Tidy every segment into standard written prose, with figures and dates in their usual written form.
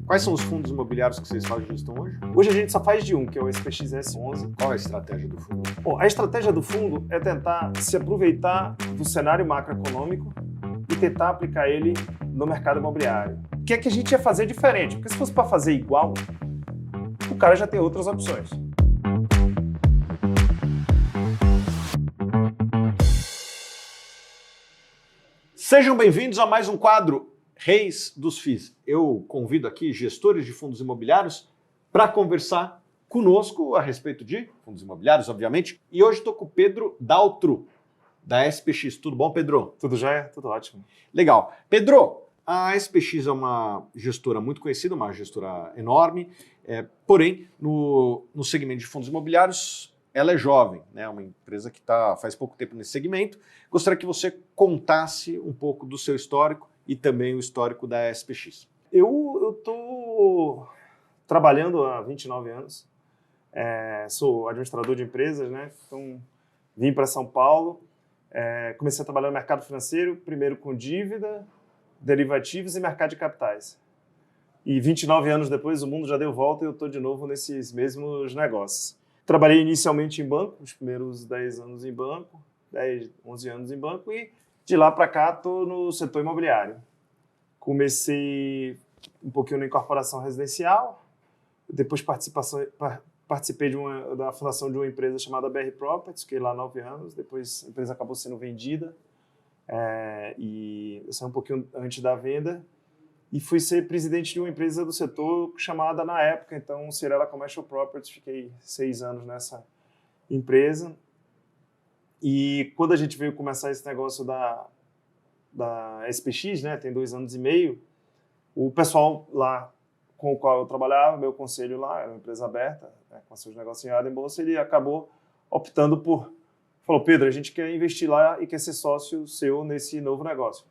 Quais são os fundos imobiliários que vocês fazem gestão hoje? Hoje a gente só faz de um, que é o SPXS11. Qual é a estratégia do fundo? Bom, a estratégia do fundo é tentar se aproveitar do cenário macroeconômico e tentar aplicar ele no mercado imobiliário. O que é que a gente ia fazer diferente? Porque se fosse para fazer igual, o cara já tem outras opções. Sejam bem-vindos a mais um quadro Reis dos FIIs. Eu convido aqui gestores de fundos imobiliários para conversar conosco a respeito de fundos imobiliários, obviamente. E hoje estou com o Pedro Daltro, da SPX. Tudo bom, Pedro? Tudo jóia? Tudo ótimo. Legal. Pedro, a SPX é uma gestora muito conhecida, uma gestora enorme, porém, no segmento de fundos imobiliários, ela é jovem, né? Uma empresa que faz pouco tempo nesse segmento. Gostaria que você contasse um pouco do seu histórico e também o histórico da SPX. Eu estou trabalhando há 29 anos, sou administrador de empresas, né? Então vim para São Paulo, comecei a trabalhar no mercado financeiro, primeiro com dívida, derivativos e mercado de capitais. E 29 anos depois o mundo já deu volta e eu estou de novo nesses mesmos negócios. Trabalhei inicialmente em banco, os primeiros 10 anos em banco, 10, 11 anos em banco, e de lá para cá estou no setor imobiliário. Comecei um pouquinho na incorporação residencial, depois participei da fundação de uma empresa chamada BR Properties, fiquei lá 9 anos, depois a empresa acabou sendo vendida, e eu saí um pouquinho antes da venda, e fui ser presidente de uma empresa do setor chamada, na época, então, Cirela Commercial Properties, fiquei 6 anos nessa empresa. E quando a gente veio começar esse negócio da SPX, né, tem 2 anos e meio, o pessoal lá com o qual eu trabalhava, meu conselho lá, era uma empresa aberta, né, com seus negócios em bolsa, ele acabou optando falou, Pedro, a gente quer investir lá e quer ser sócio seu nesse novo negócio.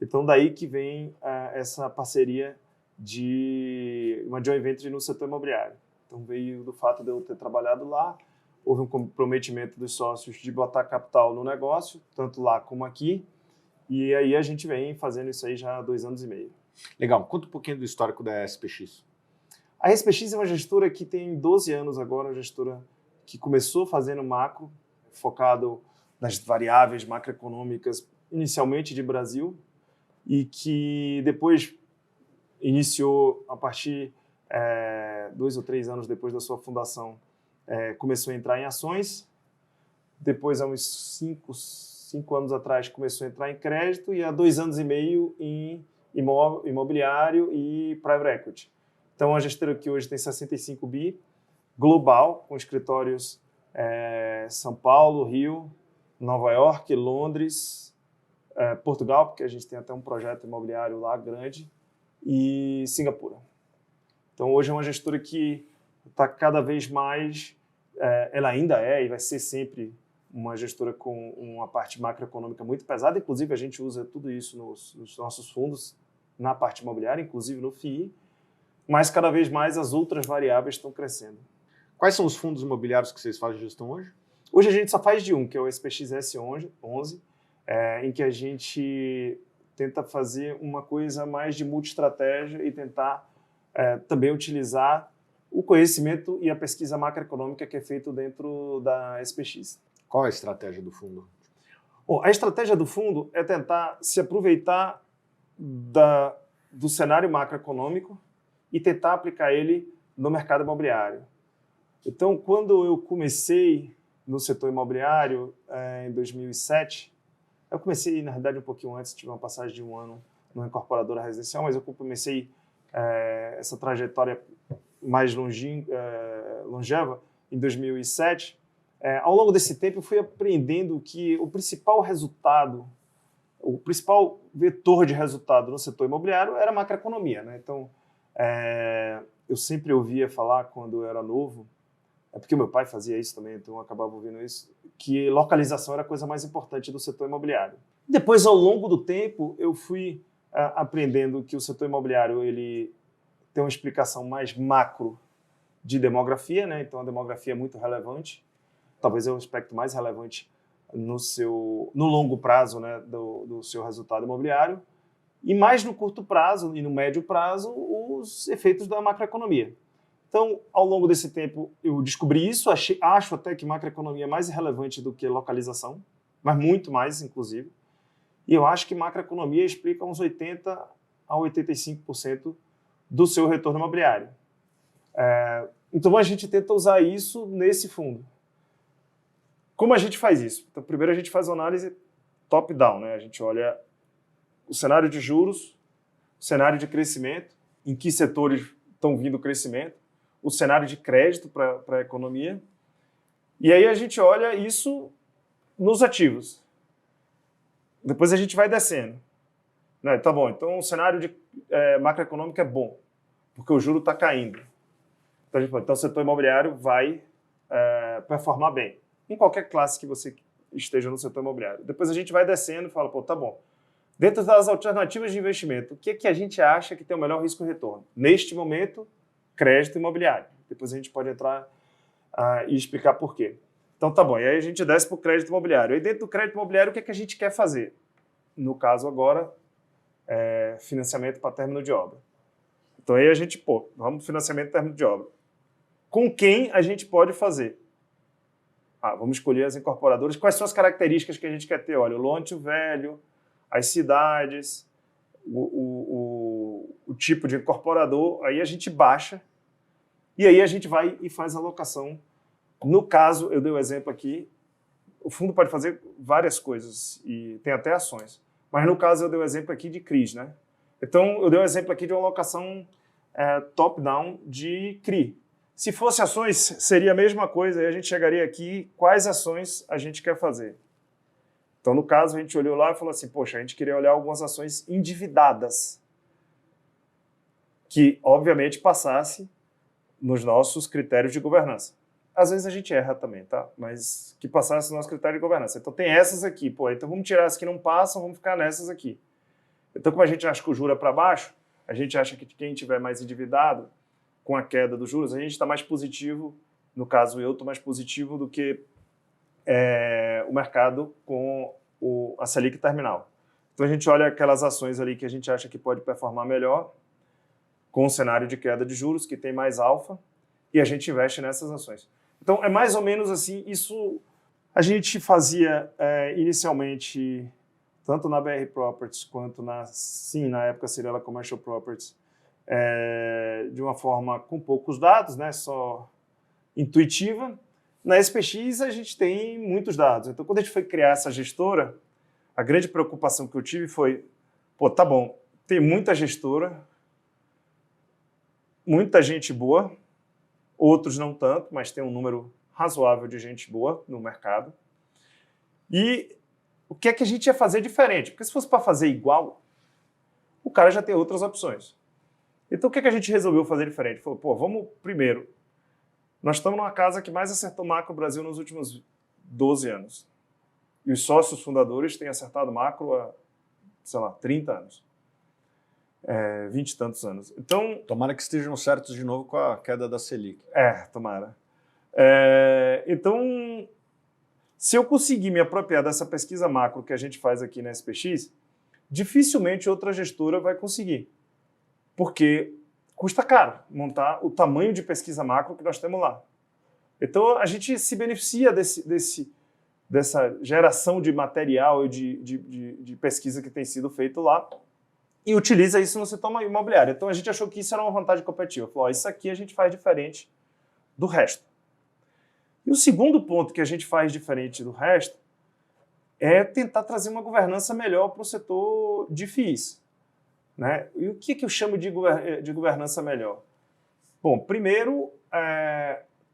Então, daí que vem essa parceria de uma joint venture no setor imobiliário. Então, veio do fato de eu ter trabalhado lá, houve um comprometimento dos sócios de botar capital no negócio, tanto lá como aqui, e aí a gente vem fazendo isso aí já há 2 anos e meio. Legal. Conta um pouquinho do histórico da SPX. A SPX é uma gestora que tem 12 anos agora, uma gestora que começou fazendo macro, focado nas variáveis macroeconômicas, inicialmente de Brasil, e que depois iniciou, a partir 2 ou 3 anos depois da sua fundação, começou a entrar em ações. Depois, há uns 5 anos atrás, começou a entrar em crédito e há 2 anos e meio em imobiliário e private equity. Então, a gestora que hoje tem 65 bi, global, com escritórios São Paulo, Rio, Nova York, Londres, Portugal, porque a gente tem até um projeto imobiliário lá grande, e Singapura. Então, hoje é uma gestora que está cada vez mais, ela ainda e vai ser sempre uma gestora com uma parte macroeconômica muito pesada, inclusive a gente usa tudo isso nos nossos fundos, na parte imobiliária, inclusive no FII, mas cada vez mais as outras variáveis estão crescendo. Quais são os fundos imobiliários que vocês fazem gestão hoje? Hoje a gente só faz de um, que é o SPXS11, em que a gente tenta fazer uma coisa mais de multi-estratégia e tentar também utilizar o conhecimento e a pesquisa macroeconômica que é feito dentro da SPX. Qual é a estratégia do fundo? Bom, a estratégia do fundo é tentar se aproveitar do cenário macroeconômico e tentar aplicar ele no mercado imobiliário. Então, quando eu comecei no setor imobiliário, em 2007, eu comecei, na realidade, um pouquinho antes, tive uma passagem de 1 ano numa incorporadora residencial, mas eu comecei essa trajetória mais longeva em 2007. Ao longo desse tempo, eu fui aprendendo que o principal vetor de resultado no setor imobiliário era a macroeconomia, né? Então, eu sempre ouvia falar, quando eu era novo, porque o meu pai fazia isso também, então eu acabava ouvindo isso, que localização era a coisa mais importante do setor imobiliário. Depois, ao longo do tempo, eu fui aprendendo que o setor imobiliário ele tem uma explicação mais macro de demografia, né? Então a demografia é muito relevante, talvez é o aspecto mais relevante no longo prazo, né, do seu resultado imobiliário. e mais no curto prazo e no médio prazo os efeitos da macroeconomia. Então, ao longo desse tempo, eu descobri isso, acho até que macroeconomia é mais relevante do que localização, mas muito mais, inclusive. E eu acho que macroeconomia explica uns 80% a 85% do seu retorno imobiliário. Então, a gente tenta usar isso nesse fundo. Como a gente faz isso? Então, primeiro a gente faz uma análise top-down, né? A gente olha o cenário de juros, o cenário de crescimento, em que setores estão vindo o crescimento, o cenário de crédito para a economia, e aí a gente olha isso nos ativos. Depois a gente vai descendo. Né? Tá bom, então o cenário macroeconômico é bom, porque o juro está caindo. Então, então o setor imobiliário vai performar bem, em qualquer classe que você esteja no setor imobiliário. Depois a gente vai descendo e fala, pô, tá bom. Dentro das alternativas de investimento, o que a gente acha que tem o melhor risco e retorno? Neste momento, crédito imobiliário. Depois a gente pode entrar e explicar por quê. Então tá bom, e aí a gente desce para o crédito imobiliário. E dentro do crédito imobiliário, o que a gente quer fazer? No caso agora, financiamento para término de obra. Então aí a gente, vamos financiamento término de obra. Com quem a gente pode fazer? Vamos escolher as incorporadoras. Quais são as características que a gente quer ter? Olha, o lote velho, as cidades, o tipo de incorporador, aí a gente baixa e aí a gente vai e faz a alocação. No caso, eu dei o exemplo aqui, o fundo pode fazer várias coisas e tem até ações, mas no caso eu dei o exemplo aqui de CRIs, né? Então eu dei o exemplo aqui de uma alocação top-down de CRI. Se fosse ações, seria a mesma coisa, aí a gente chegaria aqui, quais ações a gente quer fazer. Então, no caso, a gente olhou lá e falou assim, poxa, a gente queria olhar algumas ações endividadas, que, obviamente, passasse nos nossos critérios de governança. Às vezes a gente erra também, tá? Mas que passasse no nosso critério de governança. Então, tem essas aqui, então vamos tirar as que não passam, vamos ficar nessas aqui. Então, como a gente acha que o juro é para baixo, a gente acha que quem tiver mais endividado, com a queda dos juros, a gente está mais positivo, no caso eu estou mais positivo do que o mercado com a Selic terminal. Então a gente olha aquelas ações ali que a gente acha que pode performar melhor, com o cenário de queda de juros, que tem mais alfa, e a gente investe nessas ações. Então é mais ou menos assim, isso a gente fazia inicialmente, tanto na BR Properties quanto na época Cirela Commercial Properties, de uma forma com poucos dados, né, só intuitiva. Na SPX a gente tem muitos dados. Então, quando a gente foi criar essa gestora, a grande preocupação que eu tive foi, tá bom, tem muita gestora, muita gente boa, outros não tanto, mas tem um número razoável de gente boa no mercado. E o que é que a gente ia fazer diferente? Porque se fosse para fazer igual, o cara já tem outras opções. Então, o que é que a gente resolveu fazer diferente? Falou, vamos primeiro. Nós estamos numa casa que mais acertou macro no Brasil nos últimos 12 anos. E os sócios fundadores têm acertado macro há, 30 anos. 20 e tantos anos. Então, tomara que estejam certos de novo com a queda da Selic. Tomara. Então, se eu conseguir me apropriar dessa pesquisa macro que a gente faz aqui na SPX, dificilmente outra gestora vai conseguir. Porque custa caro montar o tamanho de pesquisa macro que nós temos lá. Então, a gente se beneficia dessa geração de material e de pesquisa que tem sido feito lá e utiliza isso no setor imobiliário. Então, a gente achou que isso era uma vantagem competitiva. Falou, isso aqui a gente faz diferente do resto. E o segundo ponto que a gente faz diferente do resto é tentar trazer uma governança melhor para o setor de FIIs. Né? E o que eu chamo de governança melhor? Bom, primeiro,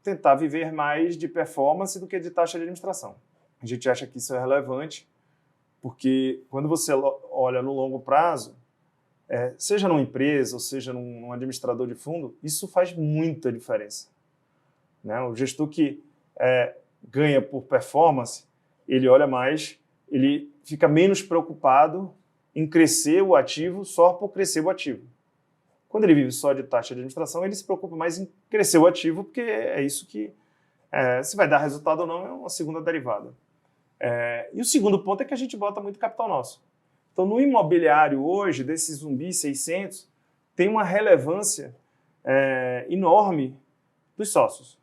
tentar viver mais de performance do que de taxa de administração. A gente acha que isso é relevante, porque quando você olha no longo prazo, seja numa empresa ou seja num administrador de fundo, isso faz muita diferença. Né? O gestor que ganha por performance, ele olha mais, ele fica menos preocupado em crescer o ativo só por crescer o ativo. Quando ele vive só de taxa de administração, ele se preocupa mais em crescer o ativo, porque é isso que, se vai dar resultado ou não, é uma segunda derivada. E o segundo ponto é que a gente bota muito capital nosso. Então, no imobiliário hoje, desse Zumbi 600, tem uma relevância enorme dos sócios,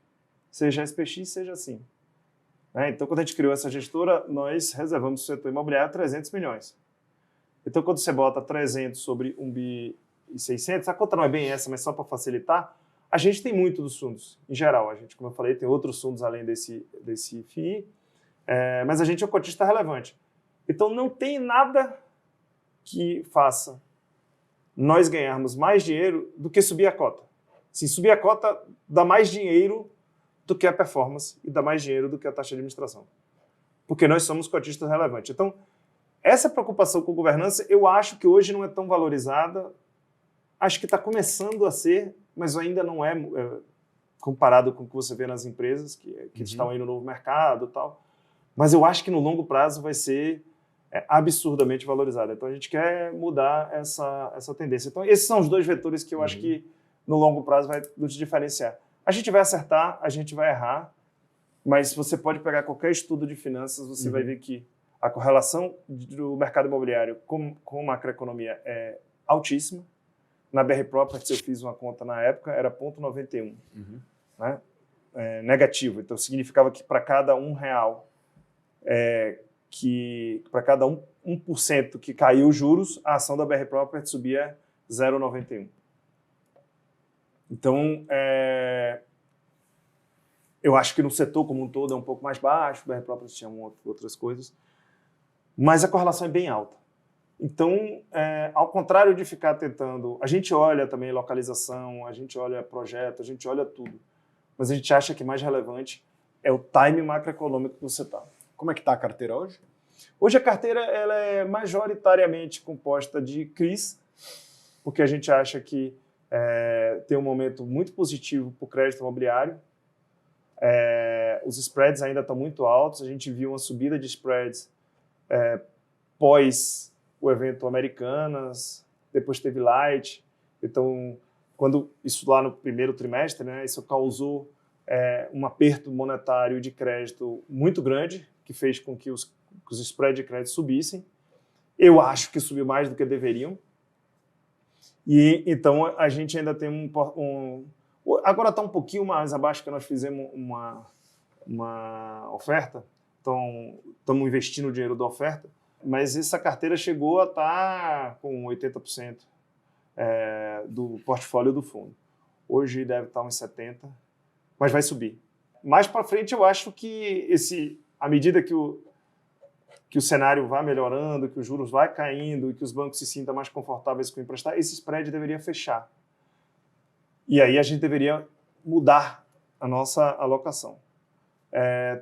seja a SPX, seja assim. Então, quando a gente criou essa gestora, nós reservamos o setor imobiliário 300 milhões. Então, quando você bota 300 sobre 1 bi e 600, a conta não é bem essa, mas só para facilitar, a gente tem muito dos fundos, em geral. A gente, como eu falei, tem outros fundos além desse FII, mas a gente é um cotista relevante. Então, não tem nada que faça nós ganharmos mais dinheiro do que subir a cota. Se subir a cota, dá mais dinheiro do que a performance e dá mais dinheiro do que a taxa de administração. Porque nós somos cotistas relevantes. Então, essa preocupação com governança, eu acho que hoje não é tão valorizada. Acho que está começando a ser, mas ainda não é comparado com o que você vê nas empresas que estão aí no novo mercado e tal. Mas eu acho que no longo prazo vai ser absurdamente valorizada. Então, a gente quer mudar essa tendência. Então, esses são os dois vetores que eu acho que no longo prazo vai nos diferenciar. A gente vai acertar, a gente vai errar, mas você pode pegar qualquer estudo de finanças, você vai ver que a correlação do mercado imobiliário com macroeconomia é altíssima. Na BR Properties, eu fiz uma conta na época, era 0,91. Né? Negativo. Então, significava que para cada R$1, para cada 1% que caiu os juros, a ação da BR Properties subia 0,91. Então, eu acho que no setor como um todo é um pouco mais baixo, o BR Properties tinha outras coisas, mas a correlação é bem alta. Então, ao contrário de ficar tentando... A gente olha também localização, a gente olha projeto, a gente olha tudo, mas a gente acha que mais relevante é o time macroeconômico que você está. Como é que está a carteira hoje? Hoje a carteira ela é majoritariamente composta de CRIs, porque a gente acha que tem um momento muito positivo para o crédito imobiliário. Os spreads ainda estão muito altos, a gente viu uma subida de spreads pós o evento Americanas, depois teve Light. Então, quando isso lá no primeiro trimestre, né, isso causou um aperto monetário de crédito muito grande, que fez com que os spreads de crédito subissem. Eu acho que subiu mais do que deveriam. E então a gente ainda tem agora está um pouquinho mais abaixo, que nós fizemos uma oferta, então estamos investindo o dinheiro da oferta, mas essa carteira chegou a estar com 80% do portfólio do fundo. Hoje deve estar uns 70%, mas vai subir. Mais para frente, eu acho que à medida que o cenário vai melhorando, que os juros vai caindo e que os bancos se sintam mais confortáveis com emprestar, esse spread deveria fechar. E aí a gente deveria mudar a nossa alocação.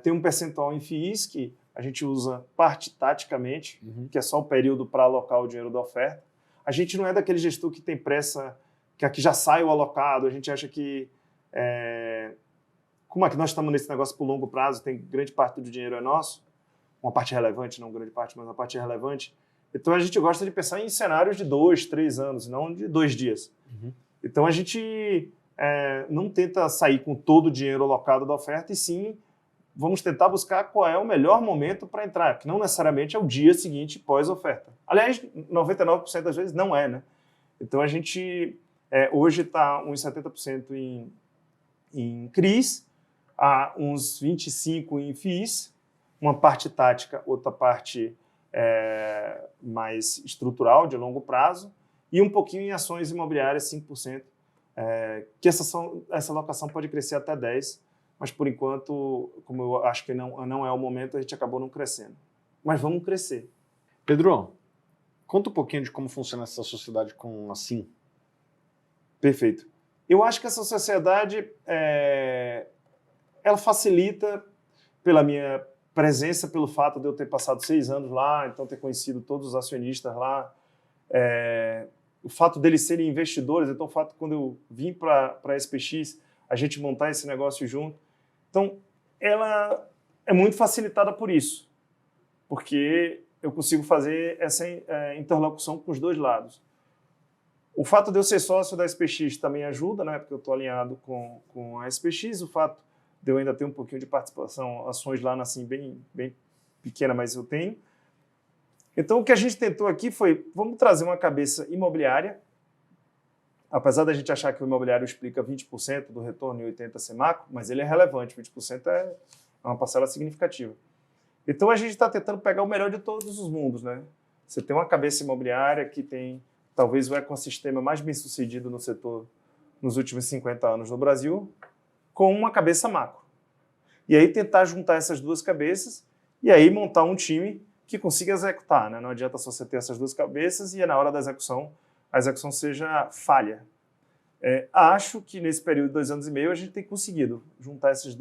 Tem um percentual em FIIs que a gente usa taticamente, que é só o período para alocar o dinheiro da oferta. A gente não é daquele gestor que tem pressa, que aqui já sai o alocado, a gente acha que... como é que nós estamos nesse negócio por longo prazo, tem grande parte do dinheiro é nosso, uma parte relevante, não grande parte, mas uma parte relevante. Então, a gente gosta de pensar em cenários de 2, 3 anos, não de 2 dias. Então, a gente não tenta sair com todo o dinheiro alocado da oferta, e sim, vamos tentar buscar qual é o melhor momento para entrar, que não necessariamente é o dia seguinte pós-oferta. Aliás, 99% das vezes não é, né? Então, a gente hoje está uns 70% em CRIs, há uns 25% em FIIs, uma parte tática, outra parte mais estrutural, de longo prazo, e um pouquinho em ações imobiliárias, 5%, que essa alocação pode crescer até 10%, mas por enquanto, como eu acho que não é o momento, a gente acabou não crescendo. Mas vamos crescer. Pedro, conta um pouquinho de como funciona essa sociedade com a Sim. Perfeito. Eu acho que essa sociedade ela facilita pela minha presença, pelo fato de eu ter passado 6 anos lá, então ter conhecido todos os acionistas lá, o fato deles serem investidores, então o fato quando eu vim para a SPX, a gente montar esse negócio junto. Então, ela é muito facilitada por isso, porque eu consigo fazer essa interlocução com os dois lados. O fato de eu ser sócio da SPX também ajuda, né, porque eu estou alinhado com a SPX, o fato de eu ainda ter um pouquinho de participação, ações lá, assim, bem pequena, mas eu tenho. Então, o que a gente tentou aqui foi, vamos trazer uma cabeça imobiliária, apesar da gente achar que o imobiliário explica 20% do retorno e 80% ser macro, mas ele é relevante, 20% é uma parcela significativa. Então, a gente está tentando pegar o melhor de todos os mundos, né? Você tem uma cabeça imobiliária que tem talvez o ecossistema mais bem sucedido no setor nos últimos 50 anos no Brasil, com uma cabeça macro. E aí tentar juntar essas duas cabeças e aí montar um time que consiga executar, né? Não adianta só você ter essas duas cabeças e na hora da execução, a execução seja falha. Acho que nesse período de 2 anos e meio a gente tem conseguido juntar os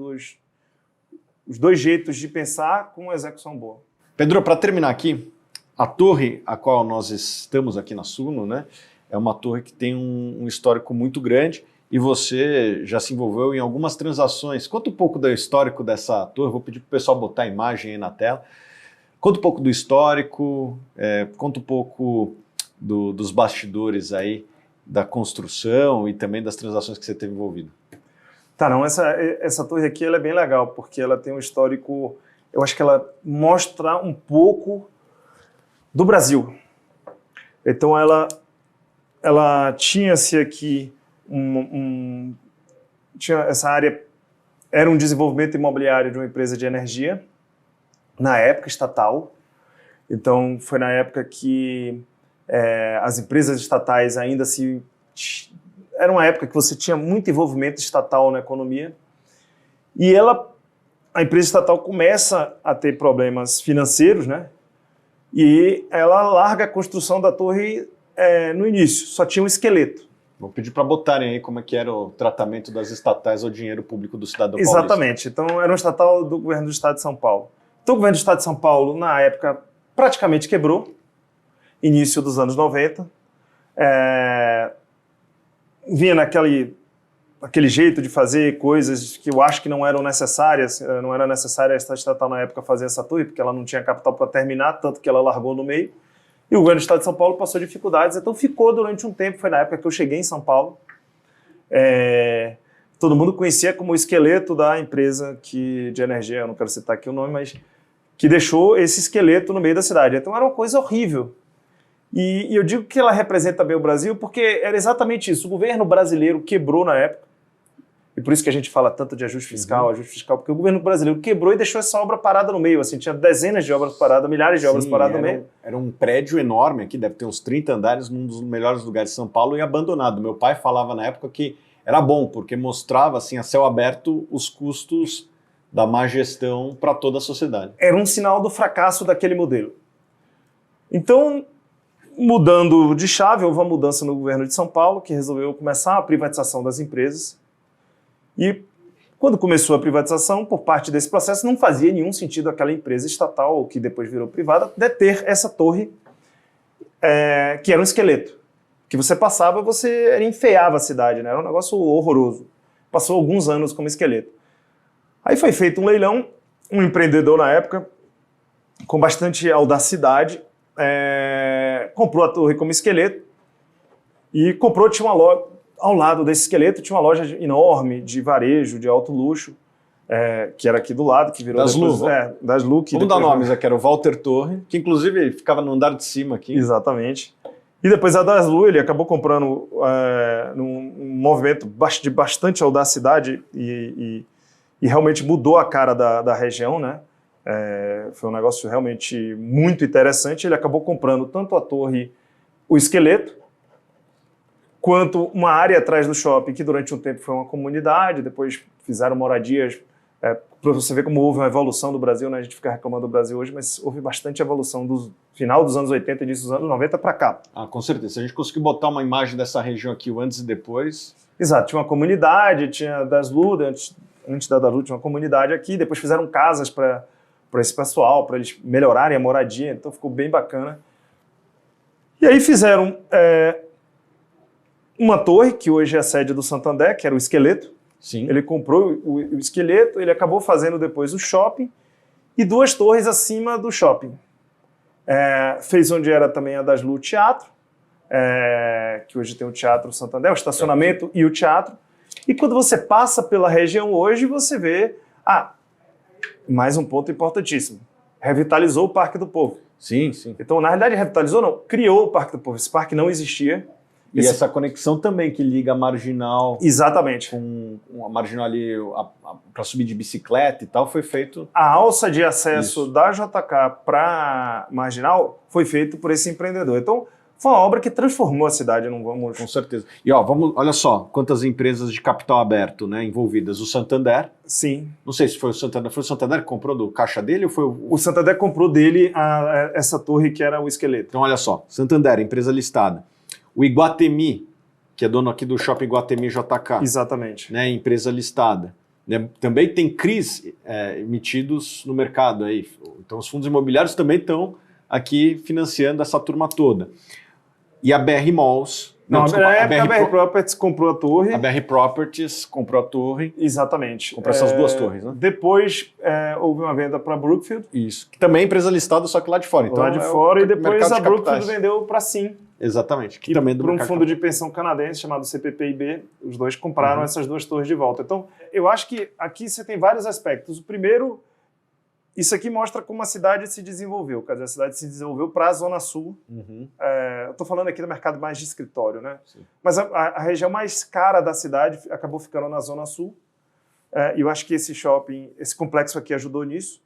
dois jeitos de pensar com uma execução boa. Pedro, para terminar aqui, a torre a qual nós estamos aqui na Suno, né, é uma torre que tem um histórico muito grande e você já se envolveu em algumas transações. Conta um pouco do histórico dessa torre, vou pedir para o pessoal botar a imagem aí na tela. Conta um pouco do histórico, conta um pouco dos bastidores aí da construção e também das transações que você teve envolvido. Tá, não, essa torre aqui ela é bem legal, porque ela tem um histórico, eu acho que ela mostra um pouco do Brasil. Então ela tinha-se aqui tinha essa área, era um desenvolvimento imobiliário de uma empresa de energia, na época estatal. Então foi na época que as empresas estatais ainda era uma época que você tinha muito envolvimento estatal na economia e a empresa estatal começa a ter problemas financeiros, né? E ela larga a construção da torre no início, só tinha um esqueleto. Vou pedir para botarem aí como é que era o tratamento das estatais ao dinheiro público do cidadão paulista. Exatamente, então era um estatal do governo do estado de São Paulo. Então o governo do estado de São Paulo, na época, praticamente quebrou, início dos anos 90, vinha naquele jeito de fazer coisas que eu acho que não eram necessárias, não era necessária essa estatal na época fazer essa torre, porque ela não tinha capital para terminar, tanto que ela largou no meio, e o governo do estado de São Paulo passou dificuldades, então ficou durante um tempo, foi na época que eu cheguei em São Paulo, todo mundo conhecia como o esqueleto da empresa de energia, eu não quero citar aqui o nome, mas que deixou esse esqueleto no meio da cidade, então era uma coisa horrível. E eu digo que ela representa bem o Brasil porque era exatamente isso. O governo brasileiro quebrou na época, e por isso que a gente fala tanto de ajuste fiscal, porque o governo brasileiro quebrou e deixou essa obra parada no meio. Assim, tinha dezenas de obras paradas, milhares de obras paradas no meio. Era um prédio enorme aqui, deve ter uns 30 andares, num dos melhores lugares de São Paulo e abandonado. Meu pai falava na época que era bom, porque mostrava assim, a céu aberto os custos da má gestão para toda a sociedade. Era um sinal do fracasso daquele modelo. Então, mudando de chave, houve uma mudança no governo de São Paulo, que resolveu começar a privatização das empresas. E quando começou a privatização, por parte desse processo, não fazia nenhum sentido aquela empresa estatal, que depois virou privada, deter essa torre, que era um esqueleto. Que você passava, você enfeiava a cidade, né? Era um negócio horroroso. Passou alguns anos como esqueleto. Aí foi feito um leilão, um empreendedor na época, com bastante audacidade, comprou a torre como esqueleto e tinha uma loja, ao lado desse esqueleto tinha uma loja enorme de varejo, de alto luxo, que era aqui do lado, que virou das depois, das Lu. Vamos dar nomes aqui, era o Walter Torre, que inclusive ficava no andar de cima aqui. Exatamente. E depois a das Lu, ele acabou comprando num movimento de bastante audacidade e realmente mudou a cara da região, né? Foi um negócio realmente muito interessante. Ele acabou comprando tanto a torre, o esqueleto, quanto uma área atrás do shopping, que durante um tempo foi uma comunidade, depois fizeram moradias, para você ver como houve uma evolução do Brasil, né? A gente fica reclamando do Brasil hoje, mas houve bastante evolução do final dos anos 80 e início dos anos 90 para cá. Com certeza. Se a gente conseguir botar uma imagem dessa região aqui, o antes e depois... Exato, tinha uma comunidade, tinha das Lu, antes da Lu tinha uma comunidade aqui, depois fizeram casas para esse pessoal, para eles melhorarem a moradia, então ficou bem bacana. E aí fizeram uma torre, que hoje é a sede do Santander, que era o esqueleto. Sim. Ele comprou o esqueleto, ele acabou fazendo depois o shopping, e 2 torres acima do shopping. Fez onde era também a das Lu Teatro, que hoje tem o Teatro Santander, o estacionamento e o teatro. E quando você passa pela região hoje, você vê... mais um ponto importantíssimo. Revitalizou o Parque do Povo. Sim, sim. Então, na realidade, revitalizou não, criou o Parque do Povo. Esse parque não existia. E essa conexão também que liga a Marginal... Exatamente. Com a Marginal ali para subir de bicicleta e tal, foi feito... A alça de acesso da JK para Marginal foi feito por esse empreendedor. Então, foi uma obra que transformou a cidade, não vamos... Com certeza. E olha só, quantas empresas de capital aberto, né, envolvidas. O Santander. Sim. Não sei se foi o Santander que comprou do caixa dele ou foi o Santander comprou dele essa torre que era o esqueleto. Então, olha só, Santander, empresa listada. O Iguatemi, que é dono aqui do Shopping Iguatemi JK. Exatamente. Né, empresa listada. Né, também tem CRIs emitidos no mercado aí. Então, os fundos imobiliários também estão aqui financiando essa turma toda. E a BR Malls... Não, desculpa, a BR Properties comprou a torre. A BR Properties comprou a torre. Exatamente. Comprou essas duas torres, né? Depois houve uma venda para a Brookfield. Isso. Que também é empresa listada, só que lá de fora. Então, lá de fora, e depois a Brookfield vendeu para a Sim. Exatamente. Que também é do para um fundo de pensão canadense chamado CPPIB. Os dois compraram essas duas torres de volta. Então, eu acho que aqui você tem vários aspectos. O primeiro, isso aqui mostra como a cidade se desenvolveu. Quer dizer, a cidade se desenvolveu para a Zona Sul. Eu estou falando aqui do mercado mais de escritório, né? Sim. Mas a região mais cara da cidade acabou ficando na Zona Sul. E eu acho que esse shopping, esse complexo aqui ajudou nisso.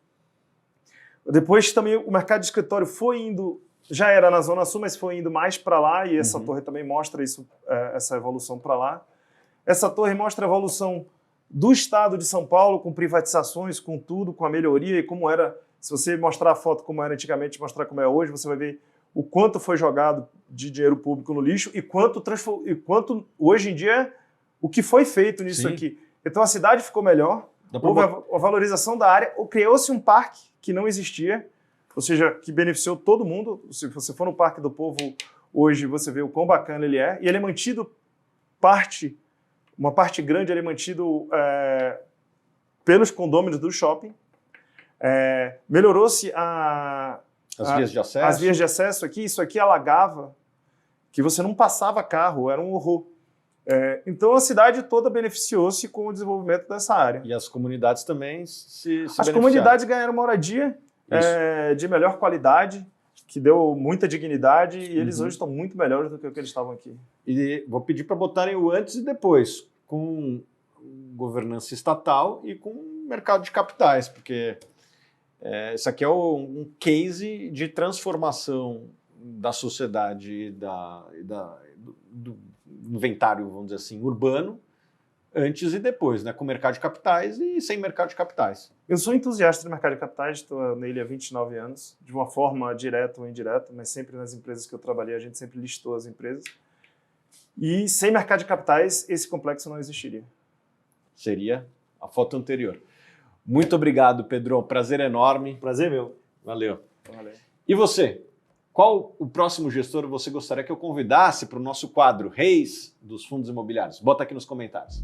Depois também o mercado de escritório foi indo, já era na Zona Sul, mas foi indo mais para lá, e essa torre também mostra isso, essa evolução para lá. Essa torre mostra a evolução do estado de São Paulo, com privatizações, com tudo, com a melhoria, e como era, se você mostrar a foto como era antigamente, mostrar como é hoje, você vai ver o quanto foi jogado de dinheiro público no lixo e quanto hoje em dia, o que foi feito nisso aqui. Então a cidade ficou melhor, houve a valorização da área, criou-se um parque que não existia, ou seja, que beneficiou todo mundo. Se você for no Parque do Povo hoje, você vê o quão bacana ele é, e ele é mantido uma parte grande ele é mantido pelos condôminos do shopping. Melhorou-se as vias de acesso. As vias de acesso aqui, isso aqui alagava, que você não passava carro, era um horror. Então a cidade toda beneficiou-se com o desenvolvimento dessa área. E as comunidades também se As comunidades ganharam moradia de melhor qualidade, que deu muita dignidade, e eles hoje estão muito melhores do que o que eles estavam aqui. E vou pedir para botarem o antes e depois, com governança estatal e com mercado de capitais, porque isso aqui é um case de transformação da sociedade, do inventário, vamos dizer assim, urbano, antes e depois, né? Com mercado de capitais e sem mercado de capitais. Eu sou entusiasta do mercado de capitais, estou nele há 29 anos, de uma forma direta ou indireta, mas sempre nas empresas que eu trabalhei, a gente sempre listou as empresas. E sem mercado de capitais, esse complexo não existiria. Seria a foto anterior. Muito obrigado, Pedro. Prazer enorme. Prazer meu. Valeu. Valeu. E você? Qual o próximo gestor você gostaria que eu convidasse para o nosso quadro Reis dos Fundos Imobiliários? Bota aqui nos comentários.